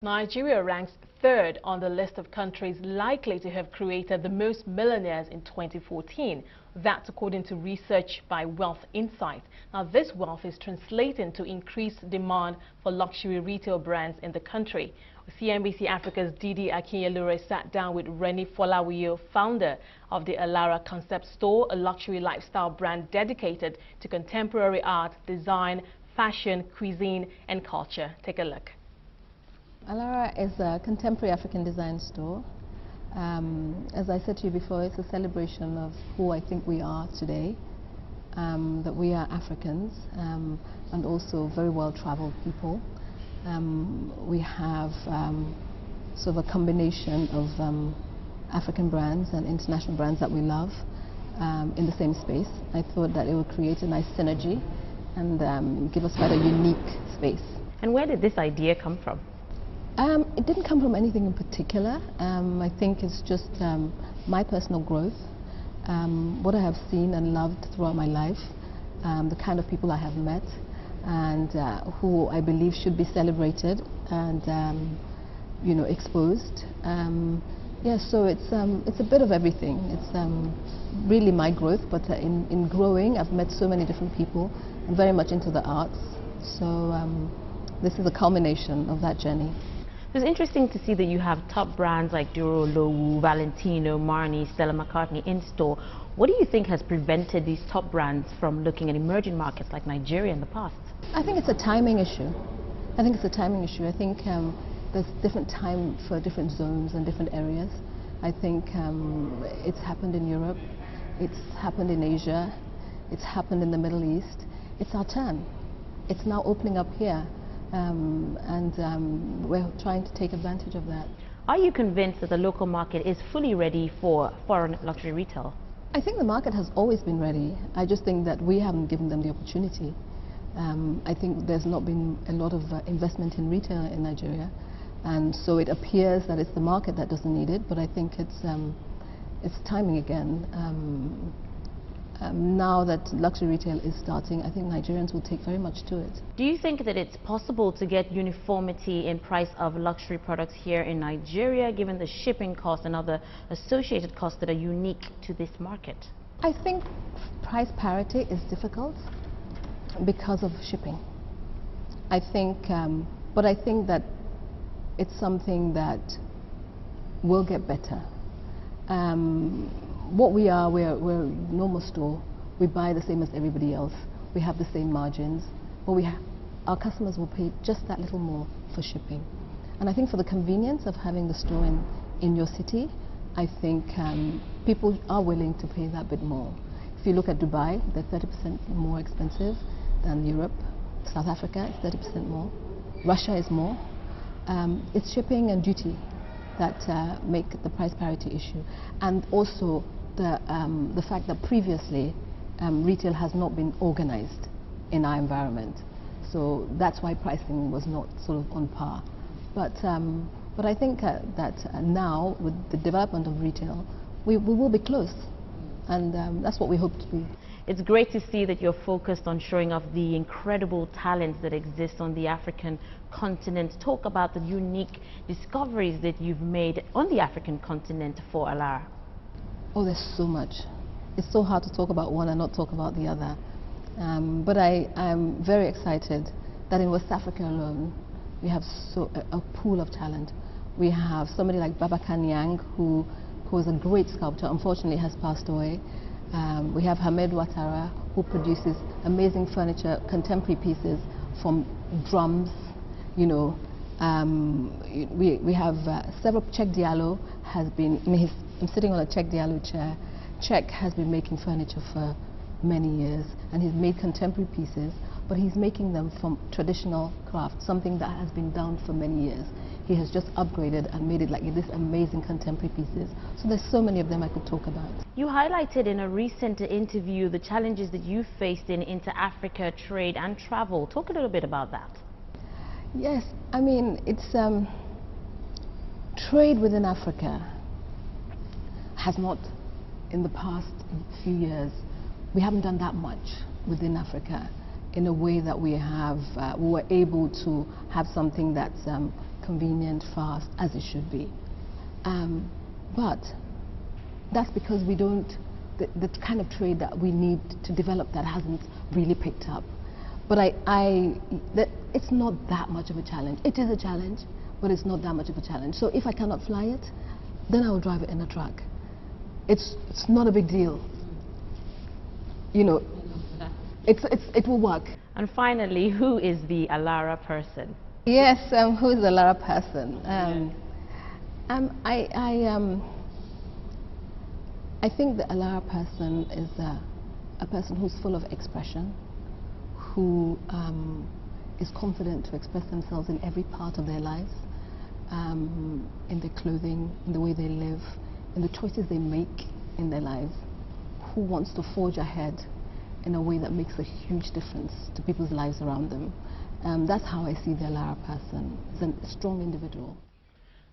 Nigeria ranks third on the list of countries likely to have created the most millionaires in 2014. That's according to research by Wealth Insight. Now, this wealth is translating to increased demand for luxury retail brands in the country. CNBC Africa's Didi Akinyelure sat down with Reni Folawiyo, founder of the Alara Concept Store, a luxury lifestyle brand dedicated to contemporary art, design, fashion, cuisine, and culture. Take a look. Alara is a contemporary African design store. As I said to you before, it's a celebration of who I think we are today, that we are Africans, and also very well-traveled people. We have sort of a combination of African brands and international brands that we love in the same space. I thought that it would create a nice synergy and give us quite a unique space. And where did this idea come from? It didn't come from anything in particular. I think it's just my personal growth, what I have seen and loved throughout my life, the kind of people I have met, and who I believe should be celebrated and you know, exposed. Yeah, so it's a bit of everything. It's really my growth, but in growing, I've met so many different people. I'm very much into the arts, so this is a culmination of that journey. It's interesting to see that you have top brands like Duro, Lowu, Valentino, Marni, Stella McCartney in store. What do you think has prevented these top brands from looking at emerging markets like Nigeria in the past? I think it's a timing issue. I think there's different time for different zones and different areas. I think it's happened in Europe, it's happened in Asia, it's happened in the Middle East. It's our turn. It's now opening up here. We're trying to take advantage of that. Are you convinced that the local market is fully ready for foreign luxury retail? I think the market has always been ready. I just think that we haven't given them the opportunity. I think there's not been a lot of investment in retail in Nigeria, and so it appears that it's the market that doesn't need it, but I think it's timing again. Now that luxury retail is starting, I think Nigerians will take very much to it. Do you think that it's possible to get uniformity in price of luxury products here in Nigeria, given the shipping costs and other associated costs that are unique to this market? I think price parity is difficult because of shipping. I think, but I think that it's something that will get better. What we're a normal store. We buy the same as everybody else. We have the same margins, but our customers will pay just that little more for shipping. And I think for the convenience of having the store in your city, I think people are willing to pay that bit more. If you look at Dubai, they're 30% more expensive than Europe. South Africa is 30% more. Russia is more. It's shipping and duty that make the price parity issue, and also the fact that previously retail has not been organized in our environment, so that's why pricing was not sort of on par. But I think that now with the development of retail, we will be close, and that's what we hope to be. It's great to see that you're focused on showing off the incredible talents that exist on the African continent. Talk about the unique discoveries that you've made on the African continent for Alara. Oh, there's so much. It's so hard to talk about one and not talk about the other. But I'm very excited that in West Africa alone, we have a pool of talent. We have somebody like Babacar Niang, who is a great sculptor, unfortunately has passed away. We have Hamed Ouattara, who produces amazing furniture, contemporary pieces from drums, you know. We have several. Cheikh Diallo has been, I'm sitting on a Cheikh Diallo chair. Cheikh has been making furniture for many years, and he's made contemporary pieces, but he's making them from traditional craft, something that has been done for many years. He has just upgraded and made it like this amazing contemporary pieces. So there's so many of them I could talk about. You highlighted in a recent interview the challenges that you faced in inter-Africa trade and travel. Talk a little bit about that. Yes, I mean, it's trade within Africa has not, in the past few years, we haven't done that much within Africa in a way that we have, we were able to have something that's convenient, fast, as it should be. But that's because we don't, the kind of trade that we need to develop that hasn't really picked up. But it's not that much of a challenge. It is a challenge, but it's not that much of a challenge. So if I cannot fly it, then I will drive it in a truck. It's not a big deal. You know, it will work. And finally, who is the Alara person? Yes, who is the Alara person? I think the Alara person is a person who's full of expression, who is confident to express themselves in every part of their lives, in their clothing, in the way they live, in the choices they make in their lives, who wants to forge ahead in a way that makes a huge difference to people's lives around them. That's how I see the Alara person, as a strong individual.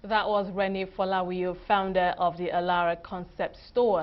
That was Reni Folawiyo, founder of the Alara Concept Store.